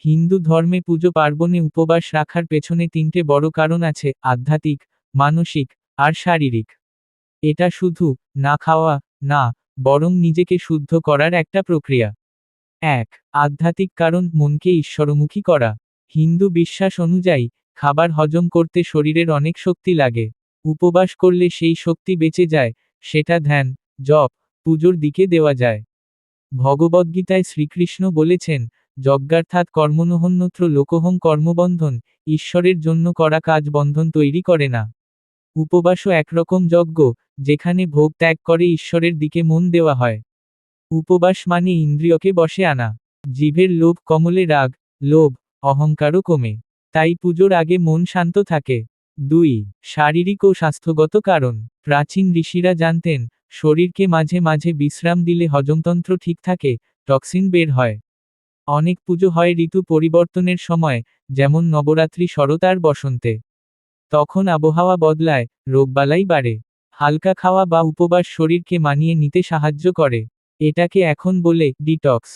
হিন্দু ধর্মে পুজো পার্বণে উপবাস রাখার পেছনে তিনটে বড় কারণ আছে: আধ্যাত্মিক, মানসিক আর শারীরিক। এটা শুধু না খাওয়া না, বরং নিজেকে শুদ্ধ করার একটা প্রক্রিয়া। ১. আধ্যাত্মিক কারণ: মনকে ঈশ্বরমুখী করা। হিন্দু বিশ্বাস অনুযায়ী খাবার হজম করতে শরীরের অনেক শক্তি লাগে। উপবাস করলে সেই শক্তি বেঁচে যায়, সেটা ধ্যান, জপ, পুজোর দিকে দেওয়া যায়। ভগবদ্গীতায় শ্রীকৃষ্ণ বলেছেন, যজ্ঞার্থাৎ কর্মণোহন্যত্র লোকোহং কর্মবন্ধন, ঈশ্বরের জন্য করা কাজ বন্ধন তৈরি করে না। উপবাসও একরকম যজ্ঞ, যেখানে ভোগ ত্যাগ করে ঈশ্বরের দিকে মন দেওয়া হয়। উপবাস মানে ইন্দ্রিয়কে বশে আনা। জিভের লোভ কমলে রাগ, লোভ, অহংকারও কমে। তাই পুজোর আগে মন শান্ত থাকে। ২. শারীরিক ও স্বাস্থ্যগত কারণ: প্রাচীন ঋষিরা জানতেন, শরীরকে মাঝে মাঝে বিশ্রাম দিলে হজমতন্ত্র ঠিক থাকে, টক্সিন বের হয়। অনেক পুজো হয় ঋতু পরিবর্তনের সময়, যেমন নবরাত্রি, শরৎ আর বসন্তে। তখন আবহাওয়া বদলায়, রোগবালাই বাড়ে। হালকা খাওয়া বা উপবাস শরীরকে মানিয়ে নিতে সাহায্য করে। এটাকে এখন বলে ডিটক্স।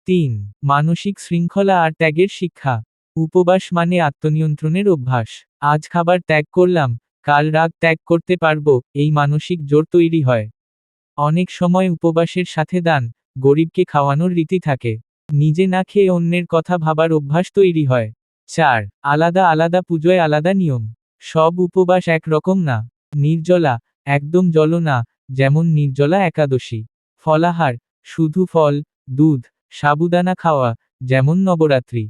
৩. মানসিক শৃঙ্খলা আর ত্যাগের শিক্ষা। উপবাস মানে আত্মনিয়ন্ত্রণের অভ্যাস। আজ খাবার ত্যাগ করলাম, কাল রাগ ত্যাগ করতে পারবো, এই মানসিক জোর তৈরি হয়। অনেক সময় উপবাসের সাথে দান, গরিবকে খাওয়ানোর রীতি থাকে। নিজে না খেয়ে অন্যের কথা ভাবার অভ্যাস তৈরি হয়। ৪. আলাদা আলাদা পুজোয় আলাদা নিয়ম। সব উপবাস একরকম না। নির্জলা, একদম জল না, যেমন নির্জলা একাদশী। ফলাহার, শুধু ফল, দুধ, সাবুদানা খাওয়া, যেমন নবরাত্রি।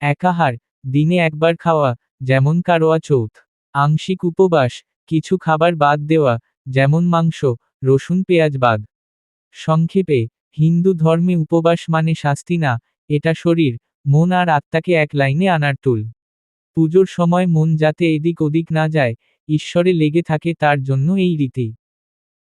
একাহার, দিনে একবার খাওয়া, যেমন কারোয়া চৌথ। আংশিক উপবাস, কিছু খাবার বাদ দেওয়া, যেমন মাংস, রসুন, পেঁয়াজ বাদ। সংক্ষেপে, হিন্দু ধর্মে উপবাস মানে শাস্তি না, এটা শরীর, মন আর আত্মাকে এক লাইনে আনার টুল। পুজোর সময় মন যাতে এদিক ওদিক না যায়, ঈশ্বরে লেগে থাকে, তার জন্য এই রীতি।